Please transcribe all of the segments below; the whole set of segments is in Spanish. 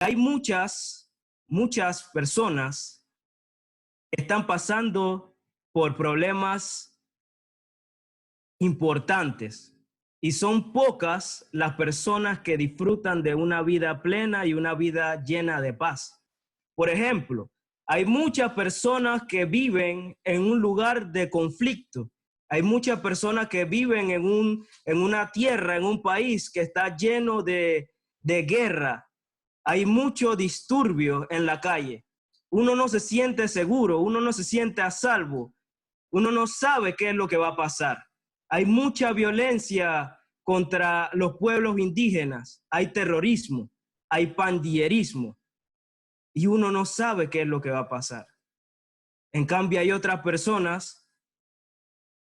Hay muchas personas que están pasando por problemas importantes y son pocas las personas que disfrutan de una vida plena y una vida llena de paz. Por ejemplo, hay muchas personas que viven en un lugar de conflicto. Hay muchas personas que viven en una tierra, en un país que está lleno de guerra. Hay mucho disturbio en la calle. Uno no se siente seguro, uno no se siente a salvo. Uno no sabe qué es lo que va a pasar. Hay mucha violencia contra los pueblos indígenas. Hay terrorismo, hay pandillerismo. Y uno no sabe qué es lo que va a pasar. En cambio, hay otras personas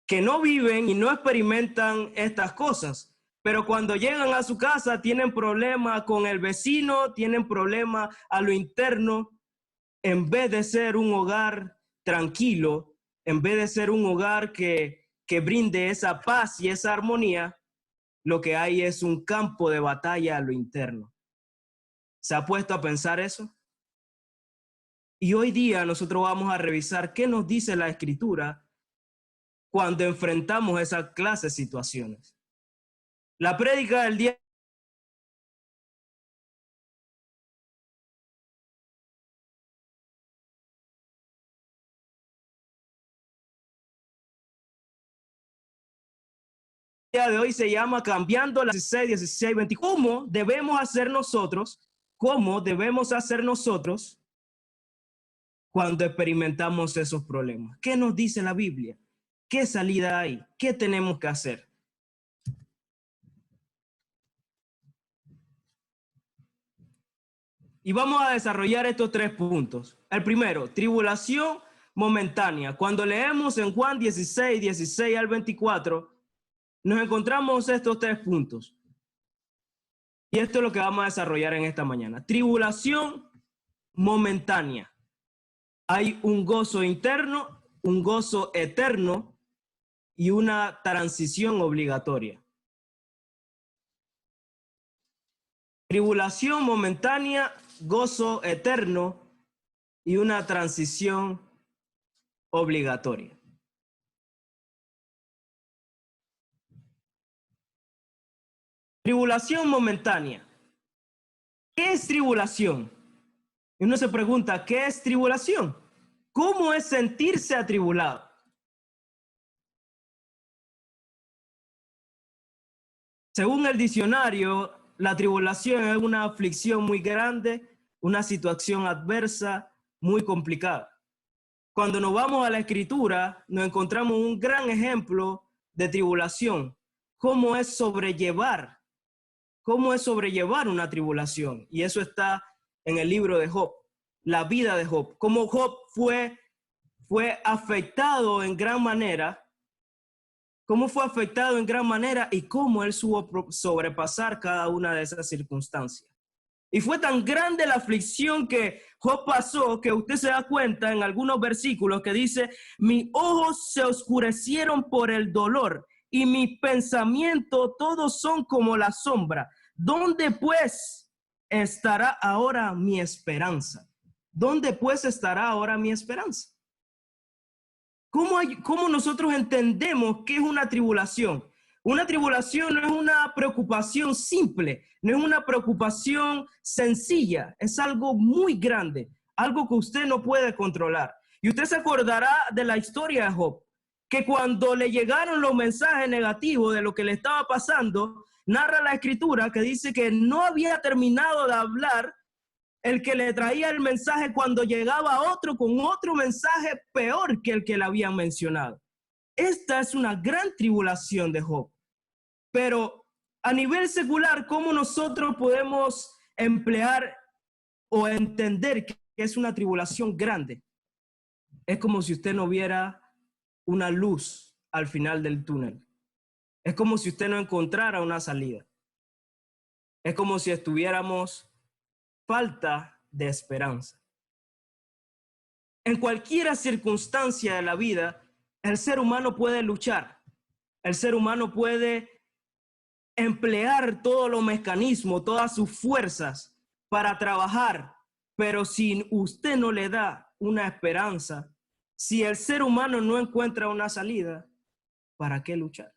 que no viven y no experimentan estas cosas, pero cuando llegan a su casa tienen problemas con el vecino, tienen problemas a lo interno. En vez de ser un hogar tranquilo, en vez de ser un hogar que brinde esa paz y esa armonía, lo que hay es un campo de batalla a lo interno. ¿Se ha puesto a pensar eso? Y hoy día nosotros vamos a revisar qué nos dice la Escritura cuando enfrentamos esa clase de situaciones. La prédica del día de hoy se llama Cambiando la 16, 20. ¿Cómo debemos hacer nosotros? ¿Cómo debemos hacer nosotros cuando experimentamos esos problemas? ¿Qué nos dice la Biblia? ¿Qué salida hay? ¿Qué tenemos que hacer? Y vamos a desarrollar estos 3 puntos. El primero, tribulación momentánea. Cuando leemos en Juan 16, 16 al 24, nos encontramos estos 3 puntos. Y esto es lo que vamos a desarrollar en esta mañana. Tribulación momentánea. Hay un gozo interno, un gozo eterno y una transición obligatoria. Tribulación momentánea, gozo eterno y una transición obligatoria. Tribulación momentánea. ¿Qué es tribulación? Y uno se pregunta, ¿qué es tribulación? ¿Cómo es sentirse atribulado? Según el diccionario, la tribulación es una aflicción muy grande, una situación adversa, muy complicada. Cuando nos vamos a la Escritura, nos encontramos un gran ejemplo de tribulación. ¿Cómo es sobrellevar una tribulación? Y eso está en el libro de Job, la vida de Job. Cómo Job fue afectado en gran manera. Cómo fue afectado en gran manera y cómo él supo sobrepasar cada una de esas circunstancias. Y fue tan grande la aflicción que Job pasó que usted se da cuenta en algunos versículos que dice, mis ojos se oscurecieron por el dolor y mis pensamientos todos son como la sombra. ¿Dónde pues estará ahora mi esperanza? ¿Dónde pues estará ahora mi esperanza? ¿Cómo nosotros entendemos qué es una tribulación? Una tribulación no es una preocupación simple, no es una preocupación sencilla, es algo muy grande, algo que usted no puede controlar. Y usted se acordará de la historia de Job, que cuando le llegaron los mensajes negativos de lo que le estaba pasando, narra la Escritura que dice que no había terminado de hablar el que le traía el mensaje cuando llegaba otro con otro mensaje peor que el que le habían mencionado. Esta es una gran tribulación de Job. Pero a nivel secular, ¿cómo nosotros podemos emplear o entender que es una tribulación grande? Es como si usted no viera una luz al final del túnel. Es como si usted no encontrara una salida. Es como si estuviéramos falta de esperanza. En cualquier circunstancia de la vida, el ser humano puede luchar. El ser humano puede emplear todos los mecanismos, todas sus fuerzas para trabajar, pero si usted no le da una esperanza, si el ser humano no encuentra una salida, ¿para qué luchar?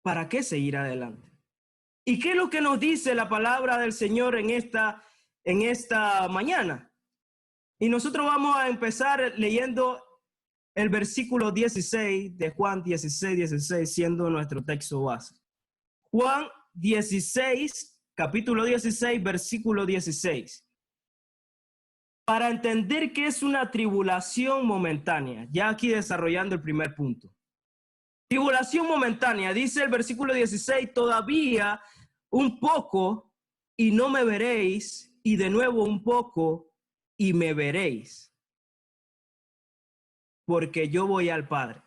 ¿Para qué seguir adelante? ¿Y qué es lo que nos dice la palabra del Señor en esta mañana? Y nosotros vamos a empezar leyendo el versículo 16 de Juan 16, siendo nuestro texto base. Juan 16, capítulo 16, versículo 16. Para entender qué es una tribulación momentánea, ya aquí desarrollando el primer punto. Tribulación momentánea, dice el versículo 16, todavía un poco y no me veréis, y de nuevo un poco y me veréis, porque yo voy al Padre.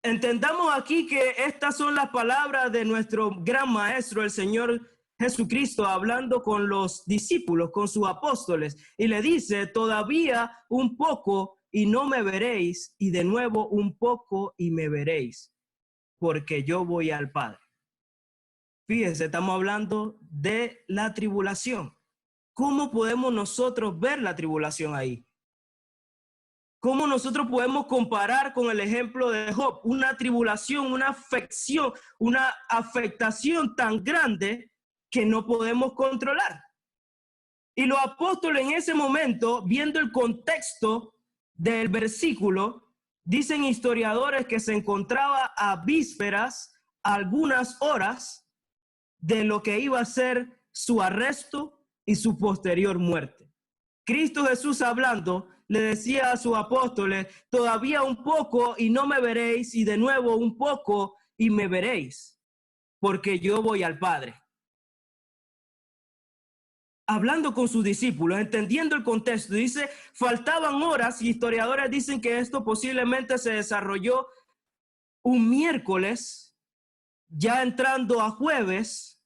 Entendamos aquí que estas son las palabras de nuestro gran maestro, el Señor Jesucristo, hablando con los discípulos, con sus apóstoles, y le dice, todavía un poco y no me veréis, y de nuevo un poco y me veréis, porque yo voy al Padre. Fíjense, estamos hablando de la tribulación. ¿Cómo podemos nosotros ver la tribulación ahí? ¿Cómo nosotros podemos comparar con el ejemplo de Job? Una tribulación, una afectación tan grande que no podemos controlar. Y los apóstoles en ese momento, viendo el contexto del versículo, dicen historiadores que se encontraba a vísperas, algunas horas, de lo que iba a ser su arresto y su posterior muerte. Cristo Jesús hablando le decía a sus apóstoles, todavía un poco y no me veréis, y de nuevo un poco y me veréis, porque yo voy al Padre. Hablando con sus discípulos, entendiendo el contexto, dice, faltaban horas, y historiadores dicen que esto posiblemente se desarrolló un miércoles, ya entrando a jueves,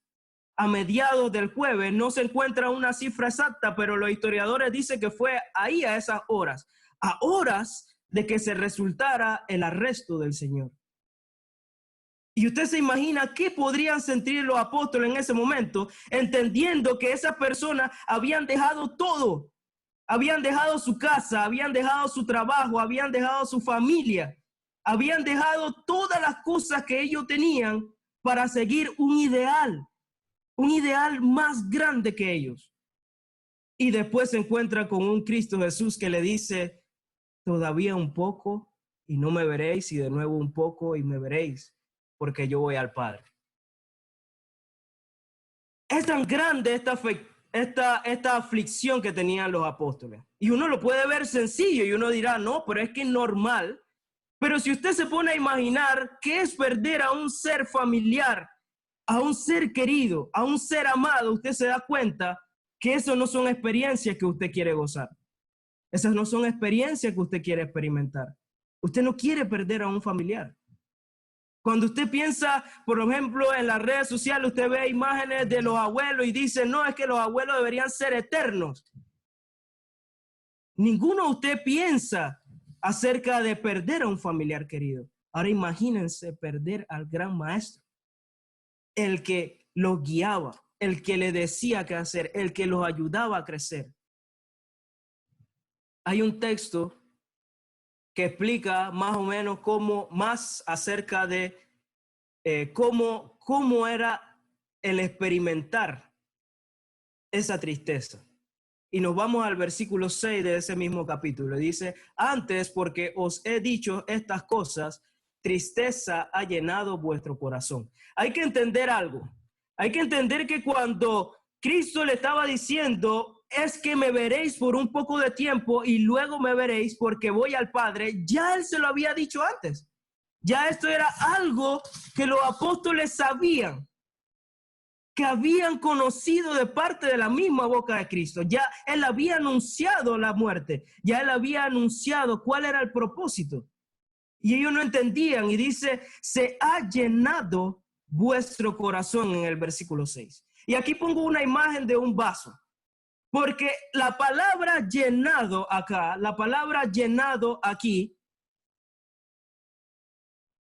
a mediados del jueves. No se encuentra una cifra exacta, pero los historiadores dicen que fue ahí a esas horas, a horas de que se resultara el arresto del Señor. Y usted se imagina qué podrían sentir los apóstoles en ese momento, entendiendo que esas personas habían dejado todo, habían dejado su casa, habían dejado su trabajo, habían dejado su familia, habían dejado todas las cosas que ellos tenían para seguir un ideal más grande que ellos. Y después se encuentra con un Cristo Jesús que le dice, todavía un poco y no me veréis, y de nuevo un poco y me veréis, porque yo voy al Padre. Es tan grande esta aflicción que tenían los apóstoles. Y uno lo puede ver sencillo y uno dirá, no, pero es que es normal. Pero si usted se pone a imaginar qué es perder a un ser familiar, a un ser querido, a un ser amado, usted se da cuenta que eso no son experiencias que usted quiere gozar. Esas no son experiencias que usted quiere experimentar. Usted no quiere perder a un familiar. Cuando usted piensa, por ejemplo, en las redes sociales, usted ve imágenes de los abuelos y dice, no, es que los abuelos deberían ser eternos. Ninguno de usted piensa acerca de perder a un familiar querido. Ahora imagínense perder al gran maestro, el que los guiaba, el que le decía qué hacer, el que los ayudaba a crecer. Hay un texto que explica más o menos más acerca de cómo era el experimentar esa tristeza. Y nos vamos al versículo 6 de ese mismo capítulo. Dice, antes, porque os he dicho estas cosas, tristeza ha llenado vuestro corazón. Hay que entender algo. Hay que entender que cuando Cristo le estaba diciendo, es que me veréis por un poco de tiempo y luego me veréis porque voy al Padre, ya él se lo había dicho antes. Ya esto era algo que los apóstoles sabían, que habían conocido de parte de la misma boca de Cristo. Ya él había anunciado la muerte, ya él había anunciado cuál era el propósito. Y ellos no entendían, y dice, se ha llenado vuestro corazón en el versículo 6. Y aquí pongo una imagen de un vaso, porque la palabra llenado acá, la palabra llenado aquí,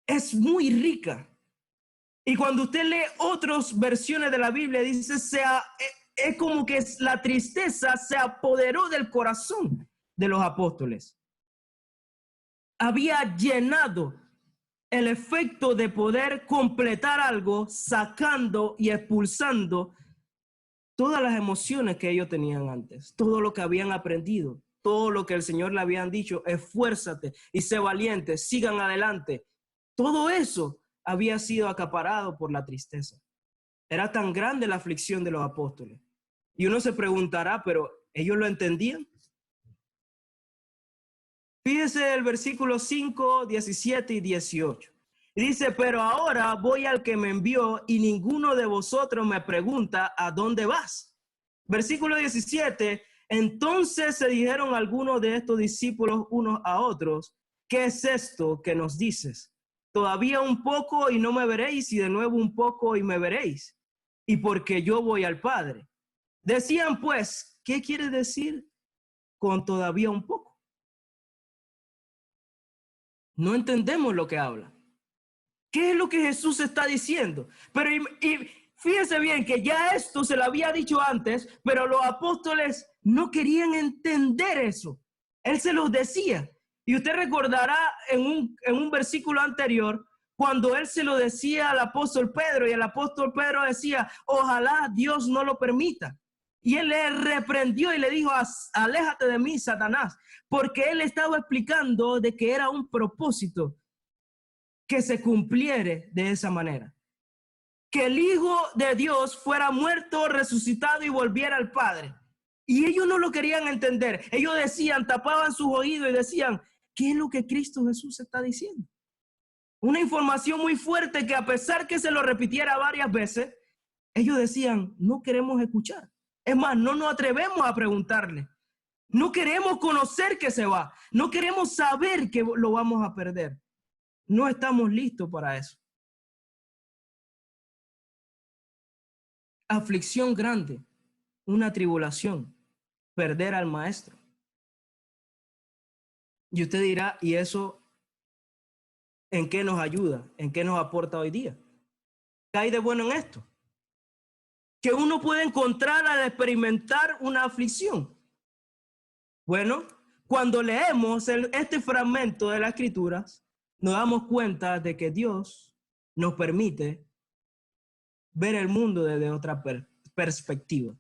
es muy rica. Y cuando usted lee otras versiones de la Biblia, dice, es como que la tristeza se apoderó del corazón de los apóstoles. Había llenado el efecto de poder completar algo, sacando y expulsando todas las emociones que ellos tenían antes, todo lo que habían aprendido, todo lo que el Señor le habían dicho, esfuérzate y sé valiente, sigan adelante. Todo eso había sido acaparado por la tristeza. Era tan grande la aflicción de los apóstoles. Y uno se preguntará, ¿pero ellos lo entendían? Fíjese el versículo 5, 17 y 18. Y dice, pero ahora voy al que me envió y ninguno de vosotros me pregunta ¿a dónde vas? Versículo 17, entonces se dijeron algunos de estos discípulos unos a otros, ¿qué es esto que nos dices? Todavía un poco y no me veréis, y de nuevo un poco y me veréis. Y porque yo voy al Padre. Decían pues, ¿qué quiere decir con todavía un poco? No entendemos lo que habla. ¿Qué es lo que Jesús está diciendo? Pero y fíjense bien que ya esto se lo había dicho antes, pero los apóstoles no querían entender eso. Él se los decía. Y usted recordará en un versículo anterior, cuando él se lo decía al apóstol Pedro, y el apóstol Pedro decía, ojalá Dios no lo permita. Y él le reprendió y le dijo, aléjate de mí, Satanás, porque él estaba explicando de que era un propósito que se cumpliere de esa manera. Que el Hijo de Dios fuera muerto, resucitado y volviera al Padre. Y ellos no lo querían entender. Ellos decían, tapaban sus oídos y decían, ¿qué es lo que Cristo Jesús está diciendo? Una información muy fuerte que a pesar que se lo repitiera varias veces, ellos decían, no queremos escuchar. Es más, no nos atrevemos a preguntarle. No queremos conocer que se va. No queremos saber que lo vamos a perder. No estamos listos para eso. Aflicción grande, una tribulación, perder al maestro. Y usted dirá, ¿y eso en qué nos ayuda? ¿En qué nos aporta hoy día? ¿Qué hay de bueno en esto? Que uno puede encontrar al experimentar una aflicción. Bueno, cuando leemos este fragmento de las Escrituras, nos damos cuenta de que Dios nos permite ver el mundo desde otra perspectiva.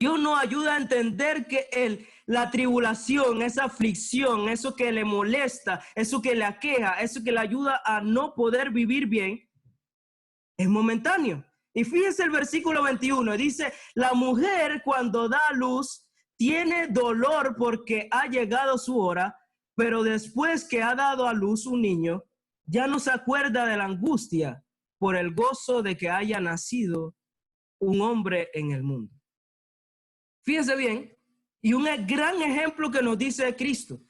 Dios nos ayuda a entender que la tribulación, esa aflicción, eso que le molesta, eso que le aqueja, eso que le ayuda a no poder vivir bien, es momentáneo. Y fíjese el versículo 21, dice, la mujer cuando da a luz tiene dolor porque ha llegado su hora, pero después que ha dado a luz un niño, ya no se acuerda de la angustia por el gozo de que haya nacido un hombre en el mundo. Fíjese bien, y un gran ejemplo que nos dice Cristo.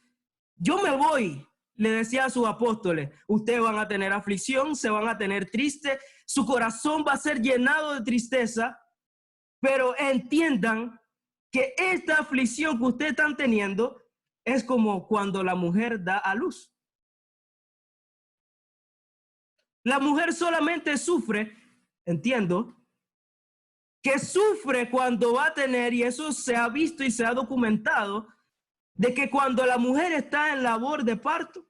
Yo me voy, le decía a sus apóstoles, ustedes van a tener aflicción, se van a tener triste, su corazón va a ser llenado de tristeza, pero entiendan que esta aflicción que ustedes están teniendo es como cuando la mujer da a luz. La mujer solamente sufre, entiendo, que sufre cuando va a tener, y eso se ha visto y se ha documentado, de que cuando la mujer está en labor de parto,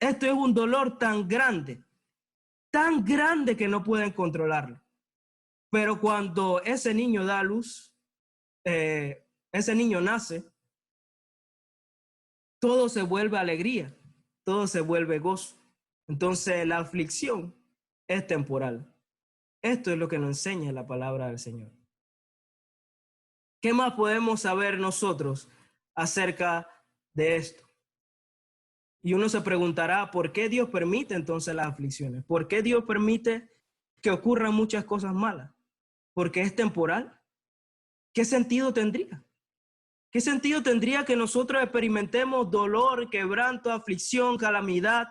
esto es un dolor tan grande que no pueden controlarlo. Pero cuando ese niño da a luz, ese niño nace, todo se vuelve alegría, todo se vuelve gozo. Entonces la aflicción es temporal. Esto es lo que nos enseña la palabra del Señor. ¿Qué más podemos saber nosotros acerca de esto? Y uno se preguntará, ¿por qué Dios permite entonces las aflicciones? ¿Por qué Dios permite que ocurran muchas cosas malas? ¿Porque es temporal? ¿Qué sentido tendría? ¿Qué sentido tendría que nosotros experimentemos dolor, quebranto, aflicción, calamidad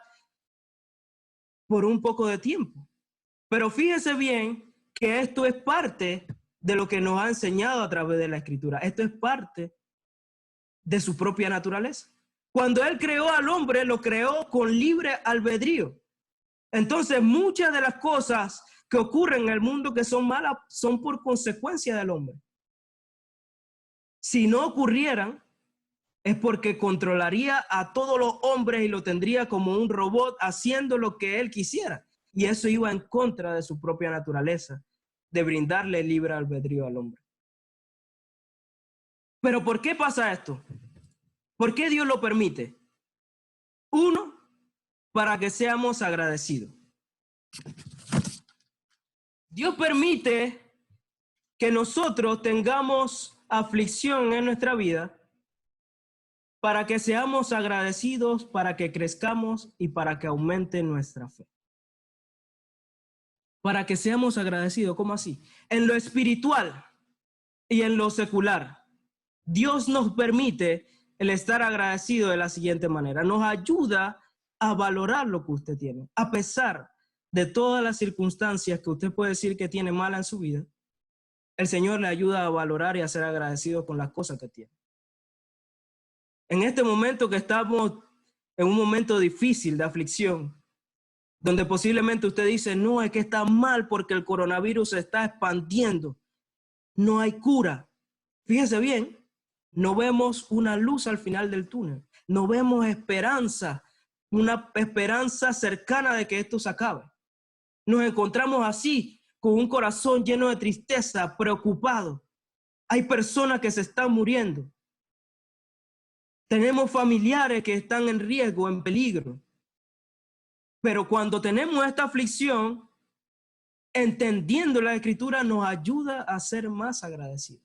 por un poco de tiempo? Pero fíjese bien que esto es parte de lo que nos ha enseñado a través de la Escritura. Esto es parte de su propia naturaleza. Cuando Él creó al hombre, lo creó con libre albedrío. Entonces, muchas de las cosas que ocurren en el mundo que son malas son por consecuencia del hombre. Si no ocurrieran, es porque controlaría a todos los hombres y lo tendría como un robot haciendo lo que él quisiera. Y eso iba en contra de su propia naturaleza, de brindarle libre albedrío al hombre. Pero ¿por qué pasa esto? ¿Por qué Dios lo permite? Uno, para que seamos agradecidos. Dios permite que nosotros tengamos aflicción en nuestra vida para que seamos agradecidos, para que crezcamos y para que aumente nuestra fe. Para que seamos agradecidos, ¿cómo así? En lo espiritual y en lo secular, Dios nos permite el estar agradecido de la siguiente manera. Nos ayuda a valorar lo que usted tiene, a pesar de todas las circunstancias que usted puede decir que tiene mala en su vida. El Señor le ayuda a valorar y a ser agradecido con las cosas que tiene. En este momento que estamos en un momento difícil de aflicción, donde posiblemente usted dice, no, es que está mal porque el coronavirus se está expandiendo, no hay cura. Fíjese bien, no vemos una luz al final del túnel, no vemos esperanza, una esperanza cercana de que esto se acabe. Nos encontramos así, con un corazón lleno de tristeza, preocupado. Hay personas que se están muriendo. Tenemos familiares que están en riesgo, en peligro. Pero cuando tenemos esta aflicción, entendiendo la Escritura, nos ayuda a ser más agradecidos.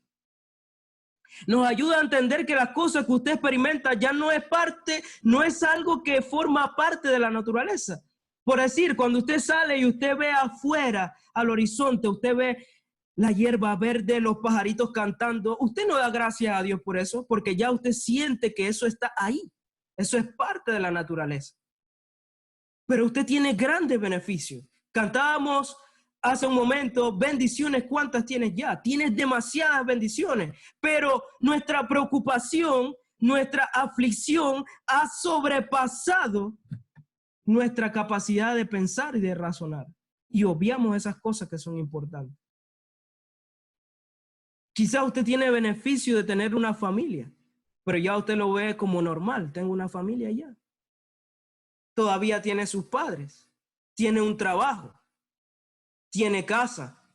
Nos ayuda a entender que las cosas que usted experimenta ya no es parte, no es algo que forma parte de la naturaleza. Por decir, cuando usted sale y usted ve afuera, al horizonte, usted ve la hierba verde, los pajaritos cantando, usted no da gracias a Dios por eso, porque ya usted siente que eso está ahí. Eso es parte de la naturaleza. Pero usted tiene grandes beneficios. Cantábamos hace un momento, bendiciones, ¿cuántas tienes ya? Tienes demasiadas bendiciones, pero nuestra preocupación, nuestra aflicción ha sobrepasado nuestra capacidad de pensar y de razonar. Y obviamos esas cosas que son importantes. Quizá usted tiene beneficio de tener una familia, pero ya usted lo ve como normal. Tengo una familia ya. Todavía tiene sus padres, tiene un trabajo, tiene casa,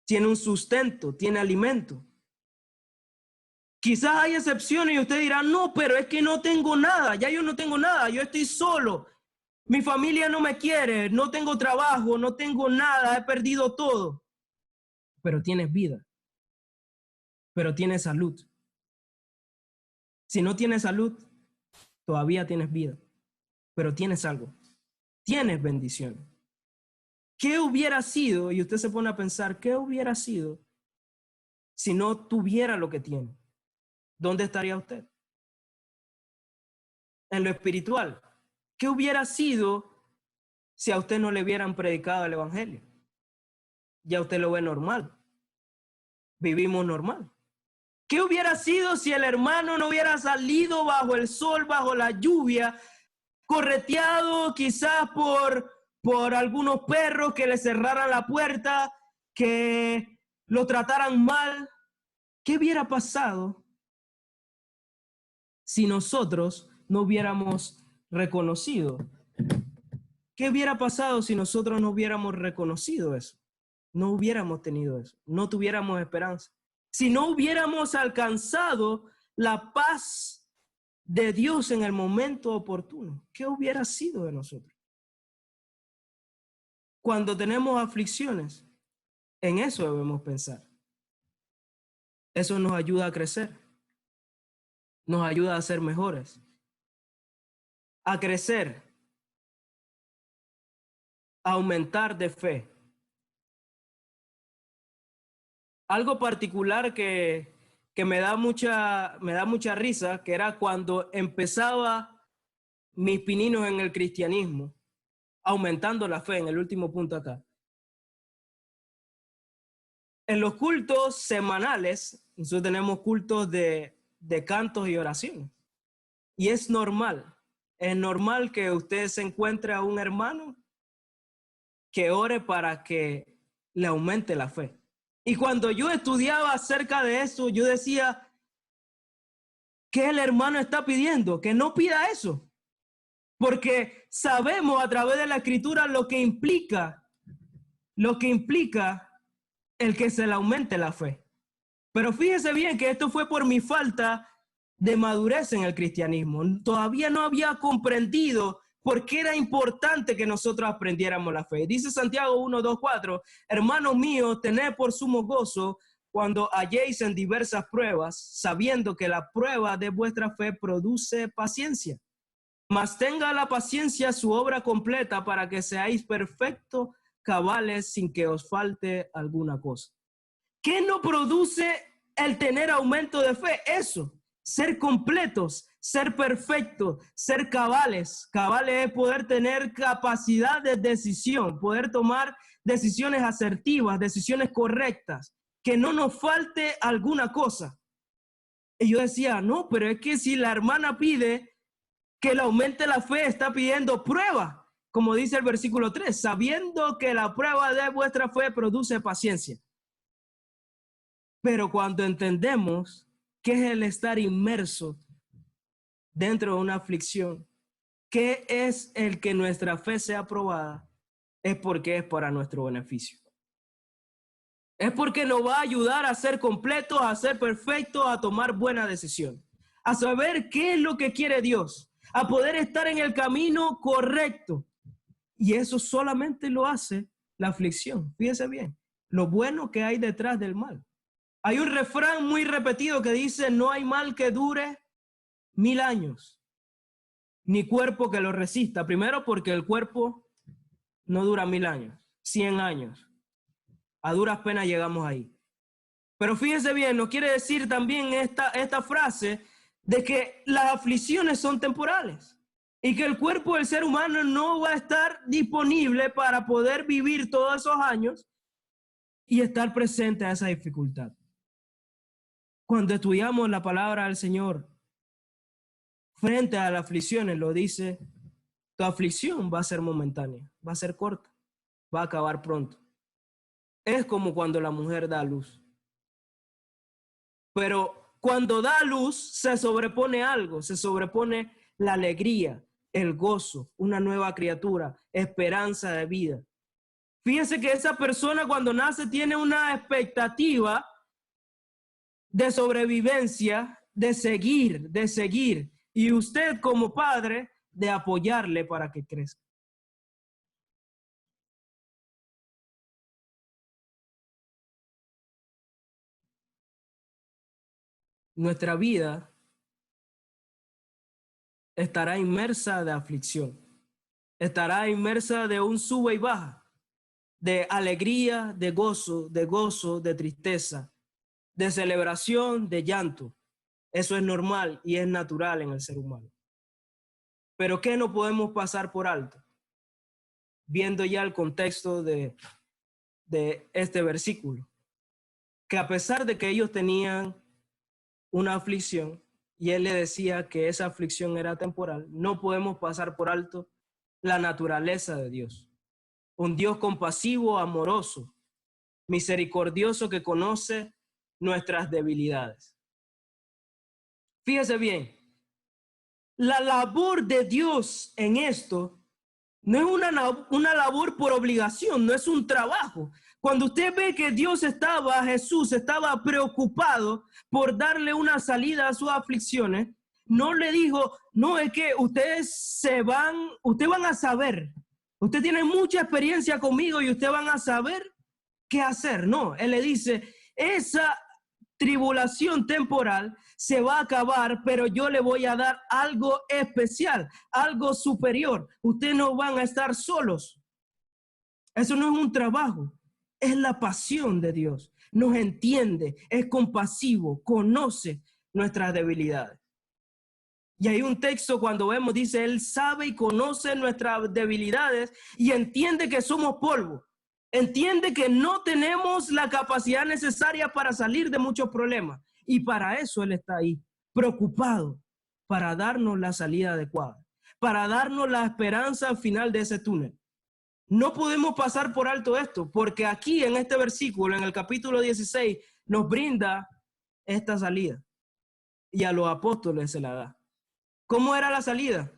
tiene un sustento, tiene alimento. Quizás hay excepciones y usted dirá, no, pero es que no tengo nada, ya yo no tengo nada, yo estoy solo. Mi familia no me quiere, no tengo trabajo, no tengo nada, he perdido todo. Pero tienes vida, pero tienes salud. Si no tienes salud, todavía tienes vida, pero tienes algo, tienes bendición. ¿Qué hubiera sido? Y usted se pone a pensar, ¿qué hubiera sido si no tuviera lo que tiene? ¿Dónde estaría usted? En lo espiritual. ¿Qué hubiera sido si a usted no le hubieran predicado el evangelio? Ya usted lo ve normal. Vivimos normal. ¿Qué hubiera sido si el hermano no hubiera salido bajo el sol, bajo la lluvia, correteado quizás por algunos perros que le cerraran la puerta, que lo trataran mal? ¿Qué hubiera pasado si nosotros no hubiéramos reconocido? ¿Qué hubiera pasado si nosotros no hubiéramos reconocido eso? No hubiéramos tenido eso, no tuviéramos esperanza. Si no hubiéramos alcanzado la paz de Dios en el momento oportuno, ¿qué hubiera sido de nosotros? Cuando tenemos aflicciones, en eso debemos pensar. Eso nos ayuda a crecer, nos ayuda a ser mejores, a crecer, a aumentar de fe. Algo particular que me da mucha risa, que era cuando empezaba mis pininos en el cristianismo, aumentando la fe, en el último punto acá. En los cultos semanales, nosotros tenemos cultos de cantos y oraciones. Y es normal que usted se encuentre a un hermano que ore para que le aumente la fe. Y cuando yo estudiaba acerca de eso, yo decía, ¿qué el hermano está pidiendo? Que no pida eso. Porque sabemos a través de la escritura lo que implica el que se le aumente la fe. Pero fíjese bien que esto fue por mi falta de madurez en el cristianismo. Todavía no había comprendido por qué era importante que nosotros aprendiéramos la fe. Dice Santiago 1, 2, 4, hermanos míos, tened por sumo gozo cuando halléis en diversas pruebas, sabiendo que la prueba de vuestra fe produce paciencia. Mas tenga la paciencia su obra completa para que seáis perfectos, cabales, sin que os falte alguna cosa. ¿Qué no produce el tener aumento de fe? Eso, ser completos, ser perfectos, ser cabales. Cabales es poder tener capacidad de decisión, poder tomar decisiones asertivas, decisiones correctas, que no nos falte alguna cosa. Y yo decía, no, pero es que si la hermana pide que le aumente la fe, está pidiendo prueba, como dice el versículo 3, sabiendo que la prueba de vuestra fe produce paciencia. Pero cuando entendemos qué es el estar inmerso dentro de una aflicción, qué es el que nuestra fe sea probada, es porque es para nuestro beneficio. Es porque nos va a ayudar a ser completos, a ser perfectos, a tomar buena decisión, a saber qué es lo que quiere Dios, a poder estar en el camino correcto. Y eso solamente lo hace la aflicción. Fíjese bien, lo bueno que hay detrás del mal. Hay un refrán muy repetido que dice, no hay mal que dure 1000 años, ni cuerpo que lo resista. Primero porque el cuerpo no dura 1000 años, 100 años. A duras penas llegamos ahí. Pero fíjense bien, nos quiere decir también esta frase de que las aflicciones son temporales y que el cuerpo del ser humano no va a estar disponible para poder vivir todos esos años y estar presente a esa dificultad. Cuando estudiamos la palabra del Señor frente a las aflicciones, lo dice, tu aflicción va a ser momentánea, va a ser corta, va a acabar pronto. Es como cuando la mujer da a luz. Pero cuando da a luz se sobrepone algo, se sobrepone la alegría, el gozo, una nueva criatura, esperanza de vida. Fíjense que esa persona cuando nace tiene una expectativa de sobrevivencia, de seguir, y usted como padre de apoyarle para que crezca. Nuestra vida estará inmersa de aflicción, estará inmersa de un sube y baja, de alegría, de gozo, de tristeza, de celebración, de llanto. Eso es normal y es natural en el ser humano. Pero ¿qué no podemos pasar por alto? Viendo ya el contexto de este versículo, que a pesar de que ellos tenían una aflicción y él le decía que esa aflicción era temporal, no podemos pasar por alto la naturaleza de Dios. Un Dios compasivo, amoroso, misericordioso que conoce nuestras debilidades. Fíjese bien, la labor de Dios en esto no es una labor por obligación, no es un trabajo. Cuando usted ve que Jesús estaba preocupado por darle una salida a sus aflicciones, no le dijo, no, es que ustedes van a saber, usted tiene mucha experiencia conmigo y ustedes van a saber qué hacer. No, él le dice, esa tribulación temporal se va a acabar, pero yo le voy a dar algo especial, algo superior. Ustedes no van a estar solos. Eso no es un trabajo, es la pasión de Dios. Nos entiende, es compasivo, conoce nuestras debilidades. Y hay un texto cuando vemos, dice, Él sabe y conoce nuestras debilidades y entiende que somos polvo. Entiende que no tenemos la capacidad necesaria para salir de muchos problemas. Y para eso Él está ahí, preocupado, para darnos la salida adecuada, para darnos la esperanza al final de ese túnel. No podemos pasar por alto esto, porque aquí en este versículo, en el capítulo 16, nos brinda esta salida. Y a los apóstoles se la da. ¿Cómo era la salida?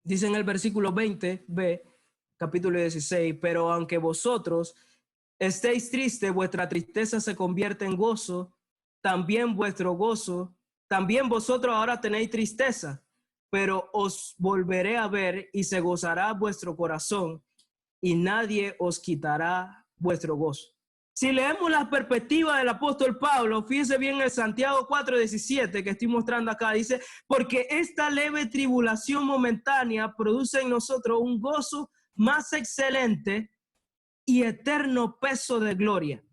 Dice en el versículo 20b, capítulo 16, pero aunque vosotros estéis tristes, vuestra tristeza se convierte en gozo, también vuestro gozo, también vosotros ahora tenéis tristeza, pero os volveré a ver y se gozará vuestro corazón y nadie os quitará vuestro gozo. Si leemos la perspectiva del apóstol Pablo, fíjese bien en Santiago 4:17 que estoy mostrando acá, dice, porque esta leve tribulación momentánea produce en nosotros un gozo más excelente y eterno peso de gloria.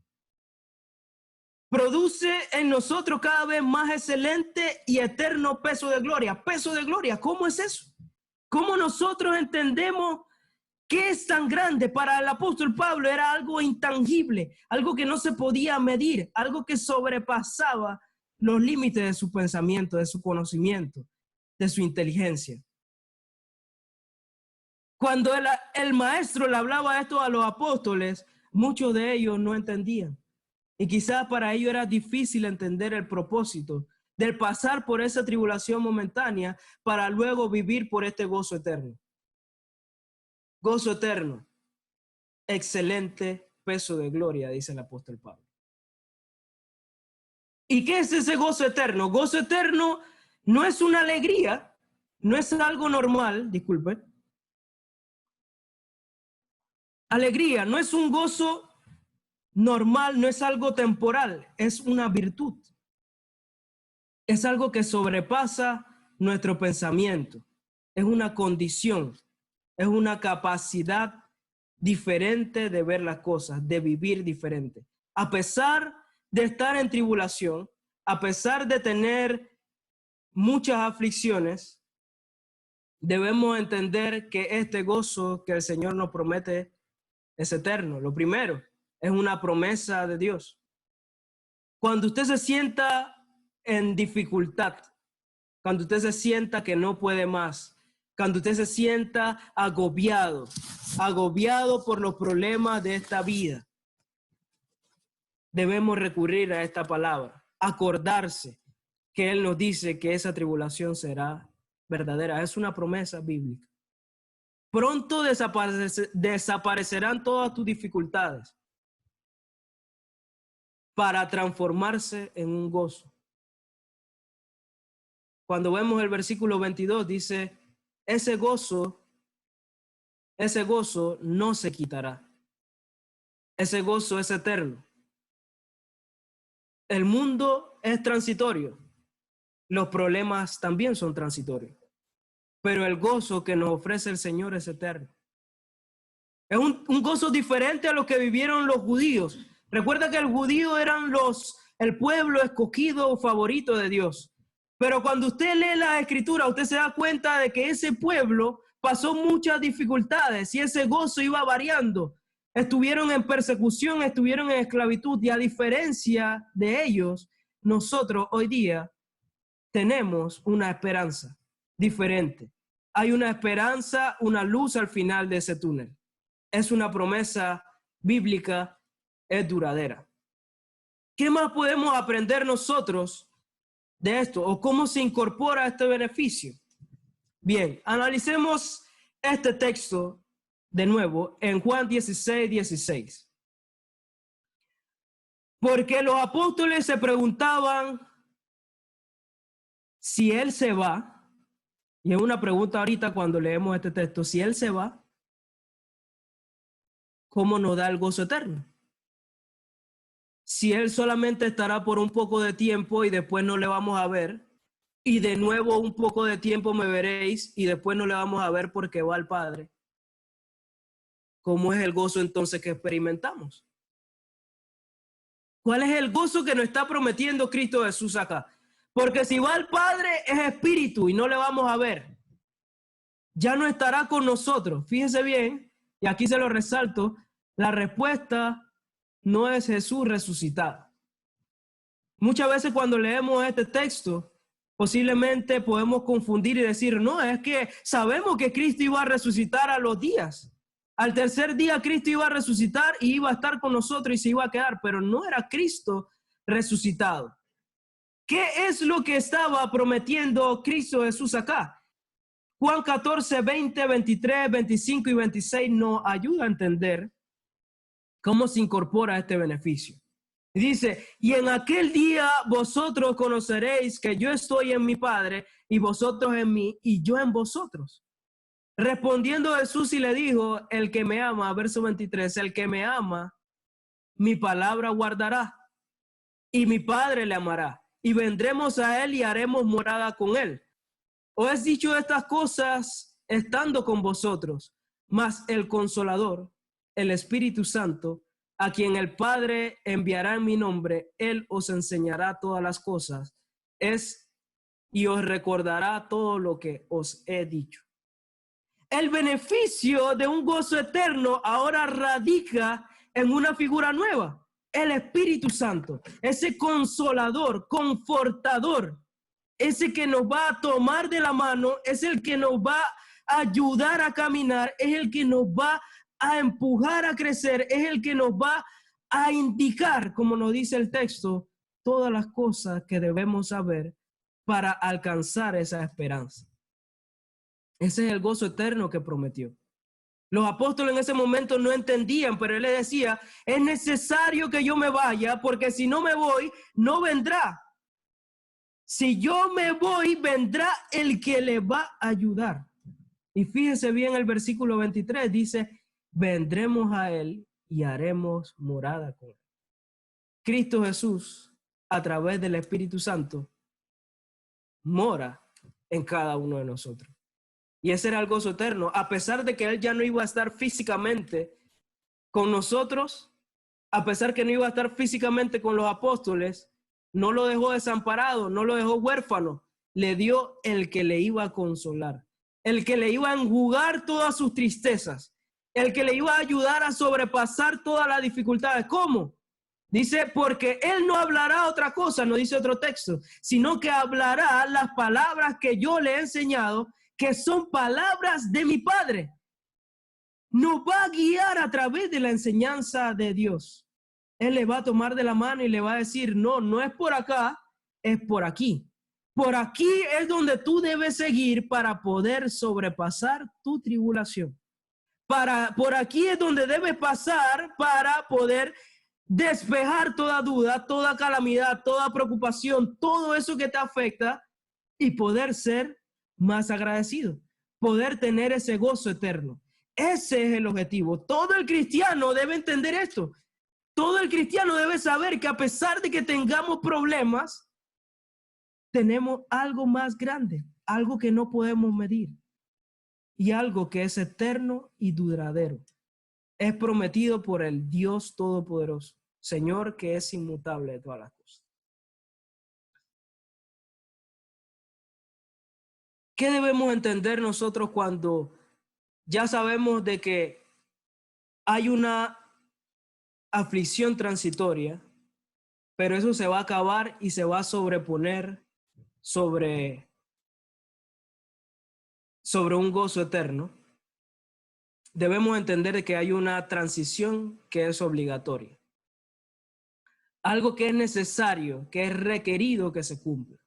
Produce en nosotros cada vez más excelente y eterno peso de gloria. Peso de gloria, ¿cómo es eso? ¿Cómo nosotros entendemos qué es tan grande? Para el apóstol Pablo era algo intangible, algo que no se podía medir, algo que sobrepasaba los límites de su pensamiento, de su conocimiento, de su inteligencia. Cuando el maestro le hablaba esto a los apóstoles, muchos de ellos no entendían. Y quizás para ellos era difícil entender el propósito del pasar por esa tribulación momentánea para luego vivir por este gozo eterno. Gozo eterno, excelente peso de gloria, dice el apóstol Pablo. ¿Y qué es ese gozo eterno? Gozo eterno no es una alegría, no es algo normal, disculpe. Alegría no es un gozo normal, no es algo temporal, es una virtud. Es algo que sobrepasa nuestro pensamiento. Es una condición, es una capacidad diferente de ver las cosas, de vivir diferente. A pesar de estar en tribulación, a pesar de tener muchas aflicciones, debemos entender que este gozo que el Señor nos promete es eterno. Lo primero, es una promesa de Dios. Cuando usted se sienta en dificultad, cuando usted se sienta que no puede más, cuando usted se sienta agobiado por los problemas de esta vida, debemos recurrir a esta palabra, acordarse que Él nos dice que esa tribulación será verdadera. Es una promesa bíblica. Pronto desaparecerán todas tus dificultades para transformarse en un gozo. Cuando vemos el versículo 22, dice, ese gozo no se quitará. Ese gozo es eterno. El mundo es transitorio. Los problemas también son transitorios. Pero el gozo que nos ofrece el Señor es eterno. Es un gozo diferente a lo que vivieron los judíos. Recuerda que el judío eran el pueblo escogido favorito de Dios. Pero cuando usted lee la escritura, usted se da cuenta de que ese pueblo pasó muchas dificultades y ese gozo iba variando. Estuvieron en persecución, estuvieron en esclavitud y a diferencia de ellos, nosotros hoy día tenemos una esperanza diferente. Hay una esperanza, una luz al final de ese túnel. Es una promesa bíblica, es duradera. ¿Qué más podemos aprender nosotros de esto? ¿O cómo se incorpora este beneficio? Bien, analicemos este texto de nuevo en Juan 16:16. Porque los apóstoles se preguntaban si Él se va, y es una pregunta ahorita cuando leemos este texto, si Él se va, ¿cómo nos da el gozo eterno? Si Él solamente estará por un poco de tiempo y después no le vamos a ver, y de nuevo un poco de tiempo me veréis y después no le vamos a ver porque va al Padre, ¿cómo es el gozo entonces que experimentamos? ¿Cuál es el gozo que nos está prometiendo Cristo Jesús acá? Porque si va al Padre es espíritu y no le vamos a ver. Ya no estará con nosotros. Fíjense bien, y aquí se lo resalto, la respuesta no es Jesús resucitado. Muchas veces cuando leemos este texto, Posiblemente podemos confundir y decir, no, es que sabemos que Cristo iba a resucitar a los días. Al tercer día Cristo iba a resucitar y iba a estar con nosotros y se iba a quedar, pero no era Cristo resucitado. ¿Qué es lo que estaba prometiendo Cristo Jesús acá? Juan 14, 20, 23, 25 y 26 nos ayuda a entender cómo se incorpora este beneficio. Dice, y en aquel día vosotros conoceréis que yo estoy en mi Padre y vosotros en mí y yo en vosotros. Respondiendo Jesús y le dijo, el que me ama, verso 23, el que me ama, mi palabra guardará y mi Padre le amará y vendremos a él y haremos morada con él. Os he dicho estas cosas estando con vosotros, mas el Consolador, el Espíritu Santo, a quien el Padre enviará en mi nombre, él os enseñará todas las cosas, y os recordará todo lo que os he dicho. El beneficio de un gozo eterno ahora radica en una figura nueva, el Espíritu Santo, ese consolador, confortador, ese que nos va a tomar de la mano, es el que nos va a ayudar a caminar, es el que nos va a empujar a crecer, es el que nos va a indicar, como nos dice el texto, todas las cosas que debemos saber para alcanzar esa esperanza. Ese es el gozo eterno que prometió. Los apóstoles en ese momento no entendían, pero él les decía, es necesario que yo me vaya, porque si no me voy, no vendrá. Si yo me voy, vendrá el que le va a ayudar. Y fíjese bien el versículo 23, dice, vendremos a él y haremos morada con él. Cristo Jesús, a través del Espíritu Santo, mora en cada uno de nosotros. Y ese era el gozo eterno. A pesar de que él ya no iba a estar físicamente con nosotros, a pesar que no iba a estar físicamente con los apóstoles, no lo dejó desamparado, no lo dejó huérfano. Le dio el que le iba a consolar, el que le iba a enjugar todas sus tristezas, el que le iba a ayudar a sobrepasar todas las dificultades. ¿Cómo? Dice, porque él no hablará otra cosa, no dice otro texto, sino que hablará las palabras que yo le he enseñado, que son palabras de mi Padre. Nos va a guiar a través de la enseñanza de Dios. Él le va a tomar de la mano y le va a decir, no, no es por acá, es por aquí. Por aquí es donde tú debes seguir para poder sobrepasar tu tribulación. Por aquí es donde debes pasar para poder despejar toda duda, toda calamidad, toda preocupación, todo eso que te afecta y poder ser más agradecido, poder tener ese gozo eterno. Ese es el objetivo. Todo el cristiano debe entender esto. Todo el cristiano debe saber que a pesar de que tengamos problemas, tenemos algo más grande, algo que no podemos medir y algo que es eterno y duradero. Es prometido por el Dios Todopoderoso, Señor que es inmutable de todas las cosas. ¿Qué debemos entender nosotros cuando ya sabemos de que hay una aflicción transitoria, pero eso se va a acabar y se va a sobreponer sobre un gozo eterno? Debemos entender que hay una transición que es obligatoria. Algo que es necesario, que es requerido que se cumpla.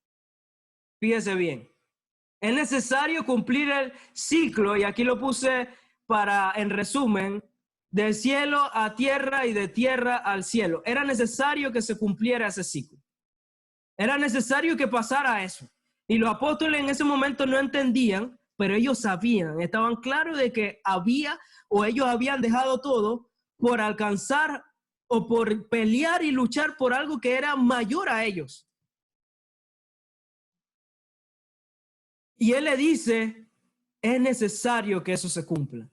Fíjese bien. Es necesario cumplir el ciclo, y aquí lo puse en resumen, del cielo a tierra y de tierra al cielo. Era necesario que se cumpliera ese ciclo. Era necesario que pasara eso. Y los apóstoles en ese momento no entendían, pero ellos sabían, estaban claros de que ellos habían dejado todo por alcanzar o por pelear y luchar por algo que era mayor a ellos. Y él le dice, es necesario que eso se cumpla.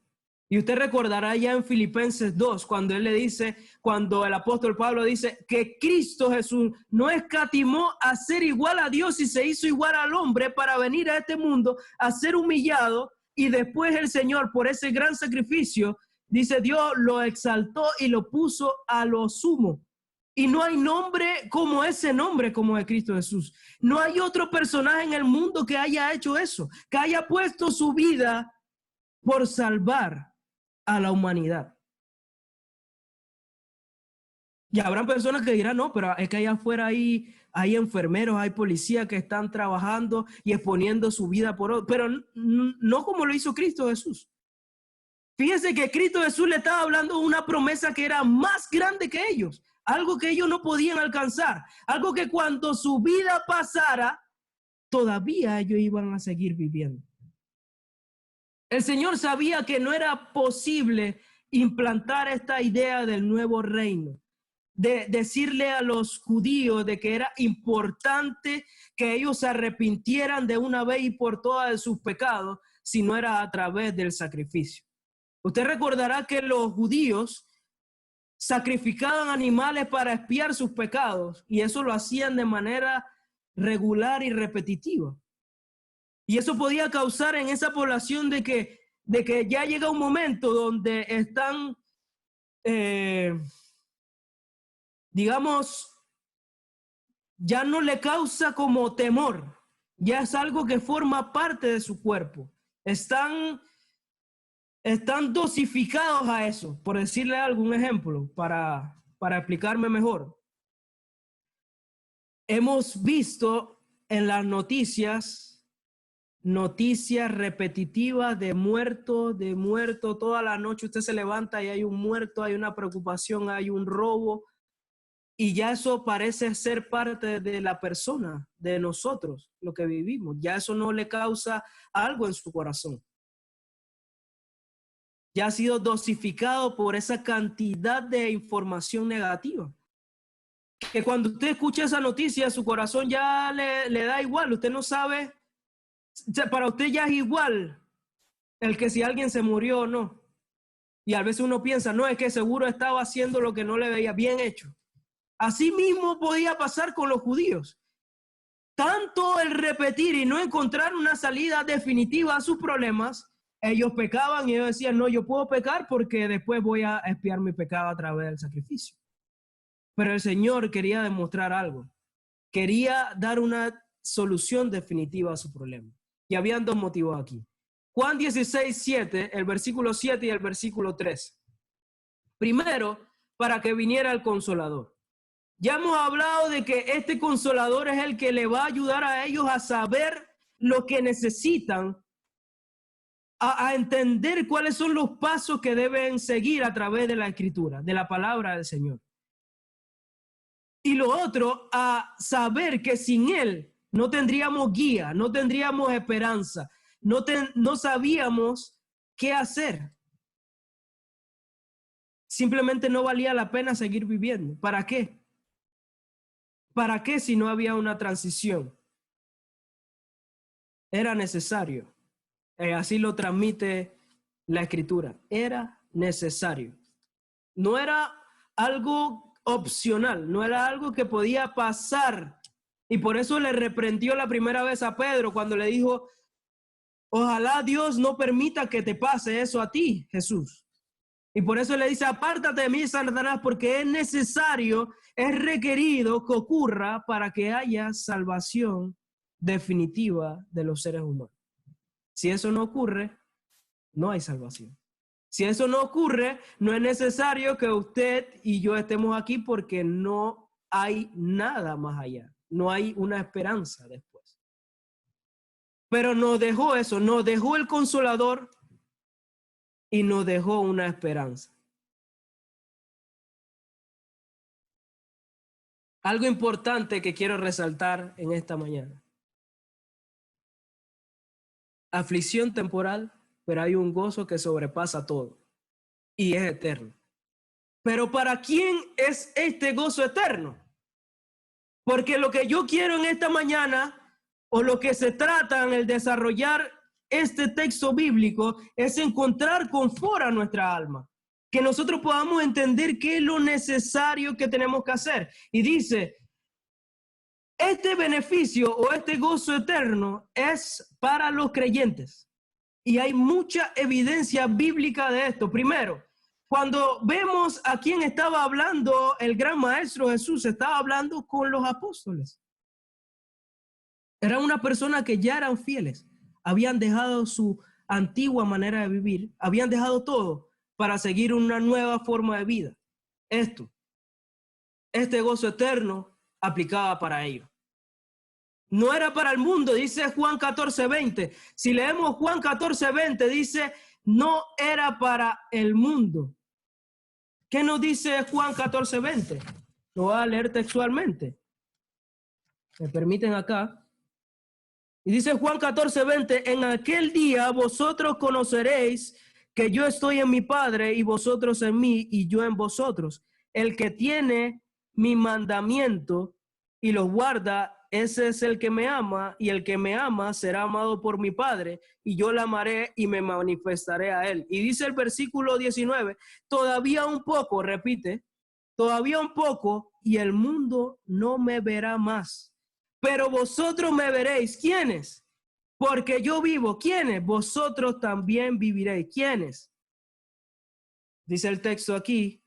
Y usted recordará ya en Filipenses 2, cuando el apóstol Pablo dice que Cristo Jesús no escatimó a ser igual a Dios y se hizo igual al hombre para venir a este mundo a ser humillado, y después el Señor, por ese gran sacrificio, dice, Dios lo exaltó y lo puso a lo sumo. Y no hay nombre como ese nombre, como de Cristo Jesús. No hay otro personaje en el mundo que haya hecho eso, que haya puesto su vida por salvar a la humanidad. Y habrán personas que dirán, no, pero es que allá afuera hay enfermeros, hay policías que están trabajando y exponiendo su vida por otro, pero no como lo hizo Cristo Jesús. Fíjense que Cristo Jesús le estaba hablando de una promesa que era más grande que ellos, algo que ellos no podían alcanzar, algo que cuando su vida pasara, todavía ellos iban a seguir viviendo. El Señor sabía que no era posible implantar esta idea del nuevo reino, de decirle a los judíos de que era importante que ellos se arrepintieran de una vez y por todas de sus pecados, si no era a través del sacrificio. Usted recordará que los judíos sacrificaban animales para expiar sus pecados y eso lo hacían de manera regular y repetitiva. Y eso podía causar en esa población de que ya llega un momento donde están, digamos, ya no le causa como temor, ya es algo que forma parte de su cuerpo. Están dosificados a eso, por decirle algún ejemplo, para explicarme mejor. Hemos visto en las noticias repetitivas de muerto, toda la noche usted se levanta y hay un muerto, hay una preocupación, hay un robo, y ya eso parece ser parte de la persona, de nosotros, lo que vivimos. Ya eso no le causa algo en su corazón. Ya ha sido dosificado por esa cantidad de información negativa. Que cuando usted escucha esa noticia, su corazón ya le da igual. Usted no sabe, para usted ya es igual el que si alguien se murió o no. Y a veces uno piensa, no, es que seguro estaba haciendo lo que no le veía bien hecho. Así mismo podía pasar con los judíos. Tanto el repetir y no encontrar una salida definitiva a sus problemas, ellos pecaban y ellos decían, no, yo puedo pecar porque después voy a expiar mi pecado a través del sacrificio. Pero el Señor quería demostrar algo. Quería dar una solución definitiva a su problema. Y habían dos motivos aquí. Juan 16:7, el versículo 7 y el versículo 3. Primero, para que viniera el Consolador. Ya hemos hablado de que este Consolador es el que le va a ayudar a ellos a saber lo que necesitan, a entender cuáles son los pasos que deben seguir a través de la Escritura, de la palabra del Señor. Y lo otro, a saber que sin Él no tendríamos guía, no tendríamos esperanza, no sabíamos qué hacer. Simplemente no valía la pena seguir viviendo. ¿Para qué? ¿Para qué si no había una transición? Era necesario. Así lo transmite la Escritura. Era necesario. No era algo opcional, no era algo que podía pasar. Y por eso le reprendió la primera vez a Pedro cuando le dijo, ojalá Dios no permita que te pase eso a ti, Jesús. Y por eso le dice, apártate de mí, Satanás, porque es necesario, es requerido que ocurra para que haya salvación definitiva de los seres humanos. Si eso no ocurre, no hay salvación. Si eso no ocurre, no es necesario que usted y yo estemos aquí porque no hay nada más allá. No hay una esperanza después. Pero nos dejó eso, nos dejó el Consolador y nos dejó una esperanza. Algo importante que quiero resaltar en esta mañana. Aflicción temporal, pero hay un gozo que sobrepasa todo y es eterno. Pero ¿para quién es este gozo eterno? Porque lo que yo quiero en esta mañana, o lo que se trata en el desarrollar este texto bíblico, es encontrar confort a nuestra alma. Que nosotros podamos entender qué es lo necesario que tenemos que hacer. Y dice, este beneficio o este gozo eterno es para los creyentes. Y hay mucha evidencia bíblica de esto. Primero, Cuando vemos a quién estaba hablando el gran maestro Jesús, estaba hablando con los apóstoles. Era una persona que ya eran fieles, habían dejado su antigua manera de vivir, habían dejado todo para seguir una nueva forma de vida. Este gozo eterno aplicaba para ellos. No era para el mundo, dice Juan 14:20. Si leemos Juan 14:20, dice, no era para el mundo. ¿Qué nos dice Juan 14:20? Lo voy a leer textualmente. ¿Me permiten acá? Y dice Juan 14:20, en aquel día vosotros conoceréis que yo estoy en mi Padre y vosotros en mí y yo en vosotros. El que tiene mi mandamiento y los guarda, ese es el que me ama, y el que me ama será amado por mi Padre, y yo le amaré y me manifestaré a él. Y dice el versículo 19, todavía un poco, repite, todavía un poco, y el mundo no me verá más. Pero vosotros me veréis. ¿Quiénes? Porque yo vivo. ¿Quiénes? Vosotros también viviréis. ¿Quiénes? Dice el texto aquí,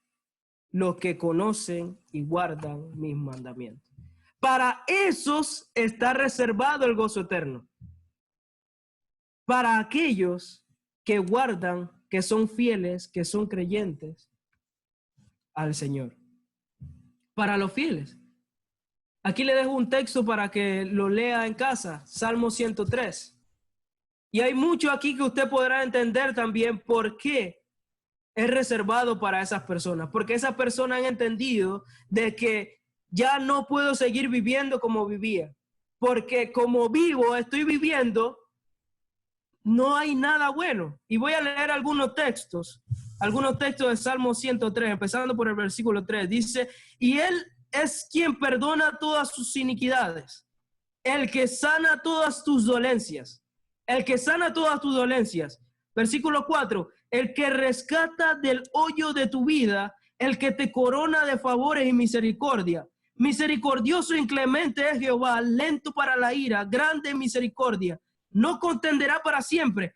los que conocen y guardan mis mandamientos. Para esos está reservado el gozo eterno. Para aquellos que guardan, que son fieles, que son creyentes al Señor. Para los fieles. Aquí le dejo un texto para que lo lea en casa, Salmo 103. Y hay mucho aquí que usted podrá entender también por qué es reservado para esas personas. Porque esas personas han entendido de que ya no puedo seguir viviendo como vivía. Porque como vivo, estoy viviendo, no hay nada bueno. Y voy a leer algunos textos de Salmo 103, empezando por el versículo 3. Dice, y él es quien perdona todas sus iniquidades, el que sana todas tus dolencias, el que sana todas tus dolencias. Versículo 4, el que rescata del hoyo de tu vida, el que te corona de favores y misericordia. Misericordioso e inclemente es Jehová, lento para la ira, grande en misericordia, no contenderá para siempre,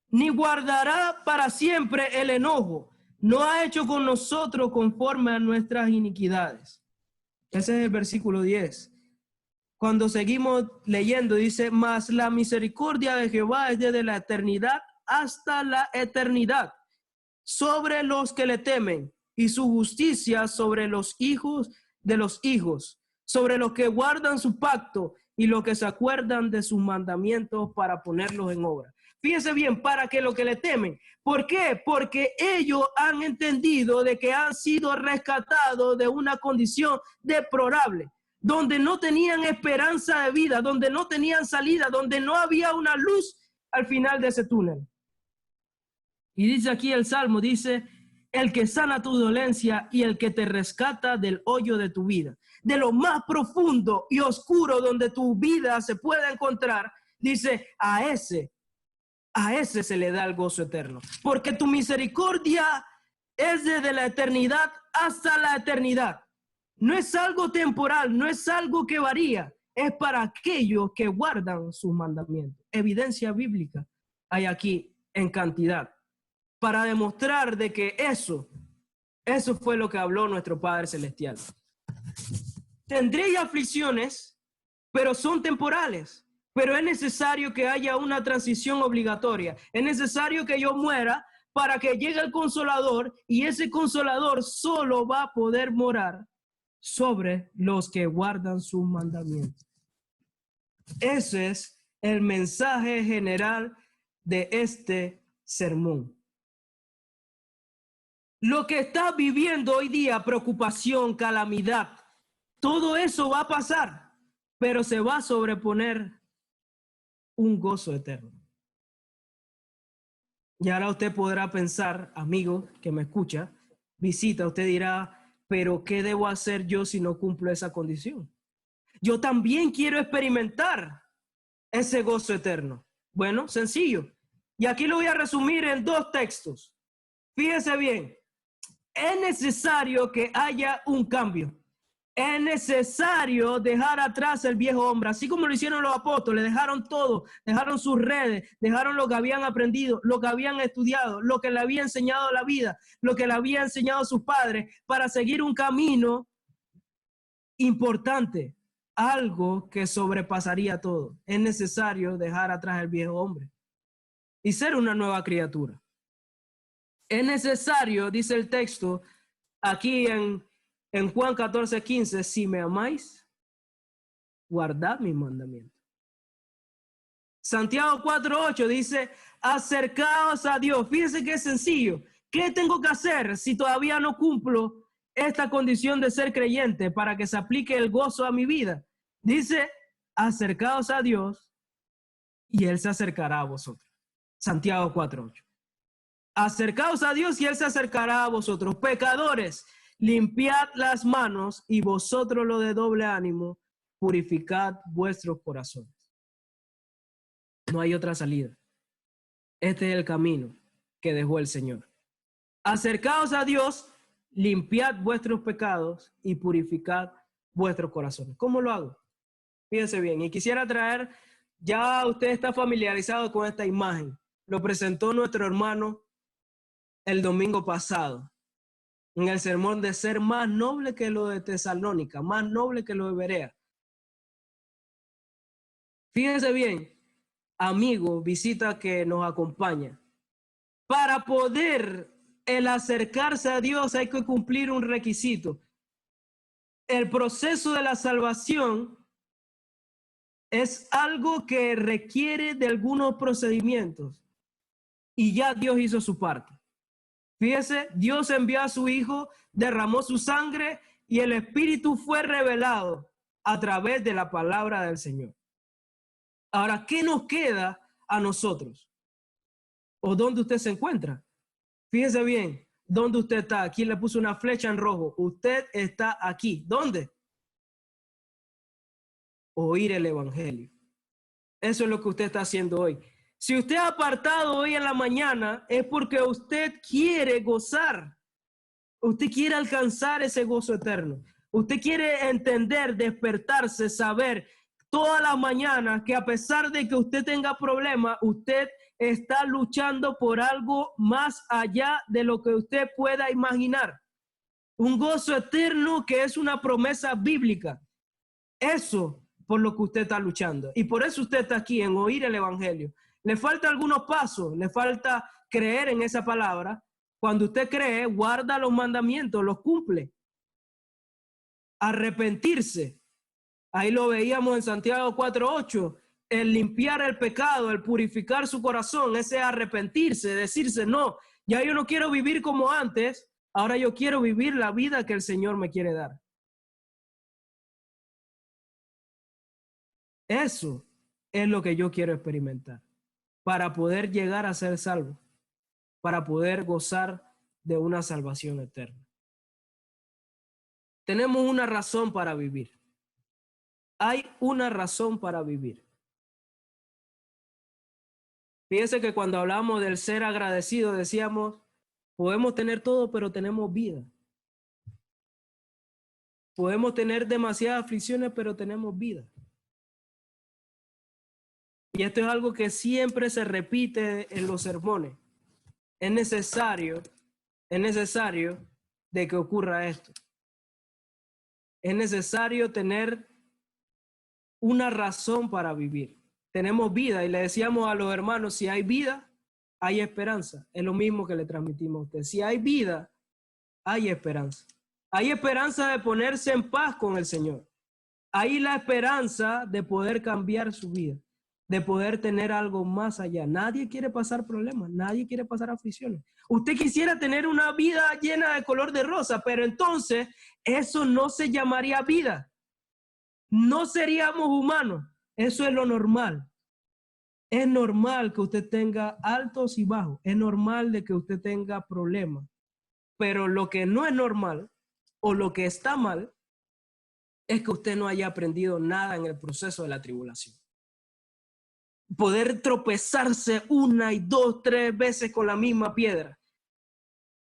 ni guardará para siempre el enojo. No ha hecho con nosotros conforme a nuestras iniquidades. Ese es el versículo 10. Cuando seguimos leyendo, dice, mas la misericordia de Jehová es desde la eternidad hasta la eternidad sobre los que le temen, y su justicia sobre los hijos de los hijos, sobre los que guardan su pacto y los que se acuerdan de sus mandamientos para ponerlos en obra. Fíjense bien, para que lo que le temen. ¿Por qué? Porque ellos han entendido de que han sido rescatados de una condición deplorable, donde no tenían esperanza de vida, donde no tenían salida, donde no había una luz al final de ese túnel. Y dice aquí el Salmo, dice, el que sana tu dolencia y el que te rescata del hoyo de tu vida, de lo más profundo y oscuro donde tu vida se puede encontrar, dice, a ese se le da el gozo eterno, porque tu misericordia es desde la eternidad hasta la eternidad. No es algo temporal, no es algo que varía, es para aquellos que guardan sus mandamientos. Evidencia bíblica hay aquí en cantidad para demostrar de que eso fue lo que habló nuestro Padre Celestial. Tendréis aflicciones, pero son temporales. Pero es necesario que haya una transición obligatoria. Es necesario que yo muera para que llegue el Consolador, y ese Consolador solo va a poder morar sobre los que guardan sus mandamientos. Ese es el mensaje general de este sermón. Lo que está viviendo hoy día, preocupación, calamidad, todo eso va a pasar, pero se va a sobreponer un gozo eterno. Y ahora usted podrá pensar, amigo que me escucha, visita, usted dirá, pero ¿qué debo hacer yo si no cumplo esa condición? Yo también quiero experimentar ese gozo eterno. Bueno, sencillo. Y aquí lo voy a resumir en 2 textos. Fíjese bien, es necesario que haya un cambio. Es necesario dejar atrás el viejo hombre, así como lo hicieron los apóstoles, dejaron todo, dejaron sus redes, dejaron lo que habían aprendido, lo que habían estudiado, lo que le había enseñado la vida, lo que le había enseñado sus padres, para seguir un camino importante, algo que sobrepasaría todo. Es necesario dejar atrás el viejo hombre y ser una nueva criatura. Es necesario, dice el texto aquí en Juan 14:15, si me amáis, guardad mis mandamientos. Santiago 4:8 dice, acercaos a Dios. Fíjense que es sencillo. ¿Qué tengo que hacer si todavía no cumplo esta condición de ser creyente para que se aplique el gozo a mi vida? Dice, acercaos a Dios y Él se acercará a vosotros. Santiago 4:8. Acercaos a Dios y Él se acercará a vosotros. Pecadores, limpiad las manos y vosotros los de doble ánimo, purificad vuestros corazones. No hay otra salida. Este es el camino que dejó el Señor. Acercaos a Dios, limpiad vuestros pecados y purificad vuestros corazones. ¿Cómo lo hago? Fíjense bien, y quisiera traer, ya usted está familiarizado con esta imagen. Lo presentó nuestro hermano el domingo pasado, en el sermón de ser más noble que lo de Tesalónica, más noble que lo de Berea. Fíjense bien, amigo, visita que nos acompaña. Para poder el acercarse a Dios hay que cumplir un requisito. El proceso de la salvación es algo que requiere de algunos procedimientos y ya Dios hizo su parte. Fíjese, Dios envió a su Hijo, derramó su sangre y el Espíritu fue revelado a través de la palabra del Señor. Ahora, ¿qué nos queda a nosotros? ¿O dónde usted se encuentra? Fíjese bien, ¿dónde usted está? Aquí le puse una flecha en rojo. Usted está aquí. ¿Dónde? Oír el Evangelio. Eso es lo que usted está haciendo hoy. Si usted ha apartado hoy en la mañana, es porque usted quiere gozar. Usted quiere alcanzar ese gozo eterno. Usted quiere entender, despertarse, saber todas las mañanas que a pesar de que usted tenga problemas, usted está luchando por algo más allá de lo que usted pueda imaginar. Un gozo eterno que es una promesa bíblica. Eso por lo que usted está luchando. Y por eso usted está aquí en oír el Evangelio. Le falta algunos pasos, le falta creer en esa palabra. Cuando usted cree, guarda los mandamientos, los cumple. Arrepentirse. Ahí lo veíamos en Santiago 4:8. El limpiar el pecado, el purificar su corazón, ese arrepentirse, decirse, no, ya yo no quiero vivir como antes, ahora yo quiero vivir la vida que el Señor me quiere dar. Eso es lo que yo quiero experimentar para poder llegar a ser salvo, para poder gozar de una salvación eterna. Tenemos una razón para vivir. Hay una razón para vivir. Fíjense que cuando hablamos del ser agradecido, decíamos, podemos tener todo, pero tenemos vida. Podemos tener demasiadas aflicciones, pero tenemos vida. Y esto es algo que siempre se repite en los sermones. Es necesario de que ocurra esto. Es necesario tener una razón para vivir. Tenemos vida y le decíamos a los hermanos, si hay vida, hay esperanza. Es lo mismo que le transmitimos a usted. Si hay vida, hay esperanza. Hay esperanza de ponerse en paz con el Señor. Hay la esperanza de poder cambiar su vida, de poder tener algo más allá. Nadie quiere pasar problemas, nadie quiere pasar aflicciones. Usted quisiera tener una vida llena de color de rosa, pero entonces eso no se llamaría vida. No seríamos humanos. Eso es lo normal. Es normal que usted tenga altos y bajos. Es normal de que usted tenga problemas. Pero lo que no es normal o lo que está mal es que usted no haya aprendido nada en el proceso de la tribulación. Poder tropezarse 1, 2, 3 veces con la misma piedra.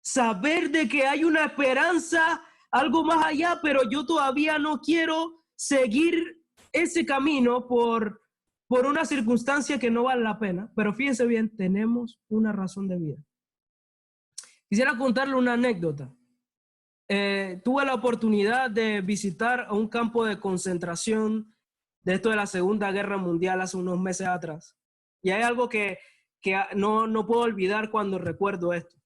Saber de que hay una esperanza algo más allá, pero yo todavía no quiero seguir ese camino por una circunstancia que no vale la pena. Pero fíjense bien, tenemos una razón de vida. Quisiera contarle una anécdota. Tuve la oportunidad de visitar un campo de concentración de esto de la Segunda Guerra Mundial hace unos meses atrás. Y hay algo que no puedo olvidar cuando recuerdo esto.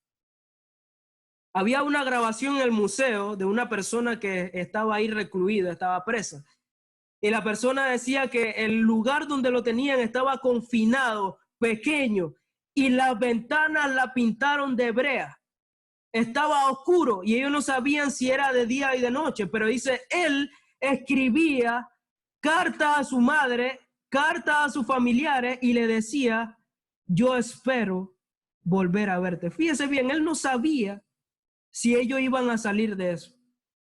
Había una grabación en el museo de una persona que estaba ahí recluida, estaba presa. Y la persona decía que el lugar donde lo tenían estaba confinado, pequeño, y las ventanas la pintaron de brea. Estaba oscuro y ellos no sabían si era de día y de noche, pero dice, él escribía cartas a su madre, cartas a sus familiares y le decía, yo espero volver a verte. Fíjese bien, él no sabía si ellos iban a salir de eso.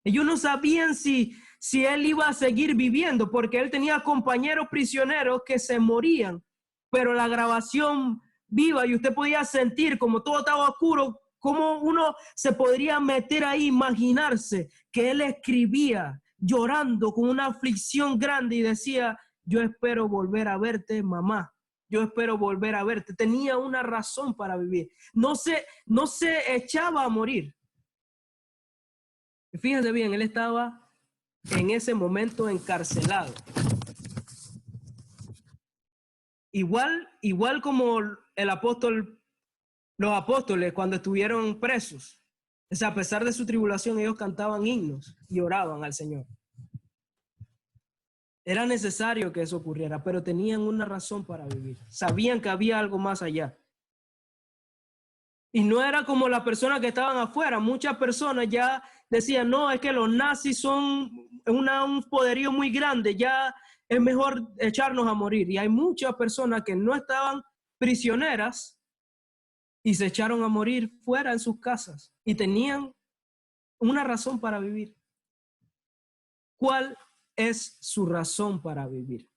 Ellos no sabían si él iba a seguir viviendo, porque él tenía compañeros prisioneros que se morían, pero la grabación viva y usted podía sentir como todo estaba oscuro, cómo uno se podría meter ahí, imaginarse que él escribía llorando con una aflicción grande y decía, yo espero volver a verte, mamá. Yo espero volver a verte. Tenía una razón para vivir. No se echaba a morir. Fíjense bien, él estaba en ese momento encarcelado. Igual como los apóstoles cuando estuvieron presos. O sea, a pesar de su tribulación, ellos cantaban himnos y oraban al Señor. Era necesario que eso ocurriera, pero tenían una razón para vivir. Sabían que había algo más allá. Y no era como las personas que estaban afuera. Muchas personas ya decían, no, es que los nazis son un poderío muy grande, ya es mejor echarnos a morir. Y hay muchas personas que no estaban prisioneras y se echaron a morir fuera en sus casas y tenían una razón para vivir. ¿Cuál es su razón para vivir?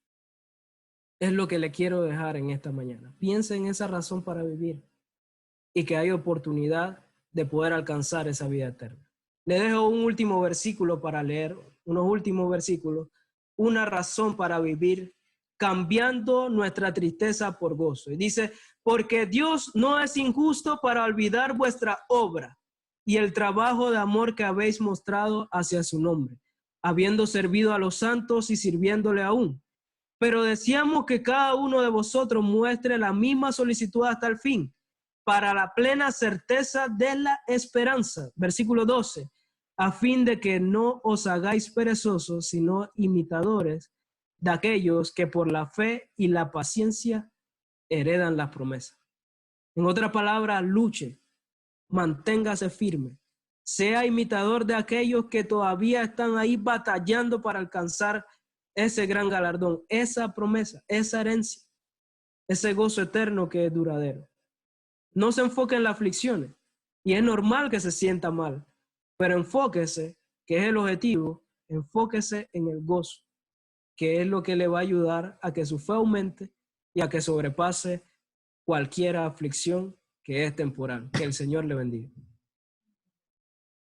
Es lo que le quiero dejar en esta mañana. Piense en esa razón para vivir y que hay oportunidad de poder alcanzar esa vida eterna. Le dejo un último versículo para leer, unos últimos versículos, una razón para vivir, cambiando nuestra tristeza por gozo. Y dice, porque Dios no es injusto para olvidar vuestra obra y el trabajo de amor que habéis mostrado hacia su nombre, habiendo servido a los santos y sirviéndole aún. Pero deseamos que cada uno de vosotros muestre la misma solicitud hasta el fin, para la plena certeza de la esperanza. Versículo 12, a fin de que no os hagáis perezosos, sino imitadores de aquellos que por la fe y la paciencia heredan las promesas. En otras palabras, luche, manténgase firme, sea imitador de aquellos que todavía están ahí batallando para alcanzar ese gran galardón, esa promesa, esa herencia, ese gozo eterno que es duradero. No se enfoque en las aflicciones y es normal que se sienta mal, pero enfóquese, que es el objetivo, enfóquese en el gozo, que es lo que le va a ayudar a que su fe aumente y a que sobrepase cualquier aflicción que es temporal. Que el Señor le bendiga.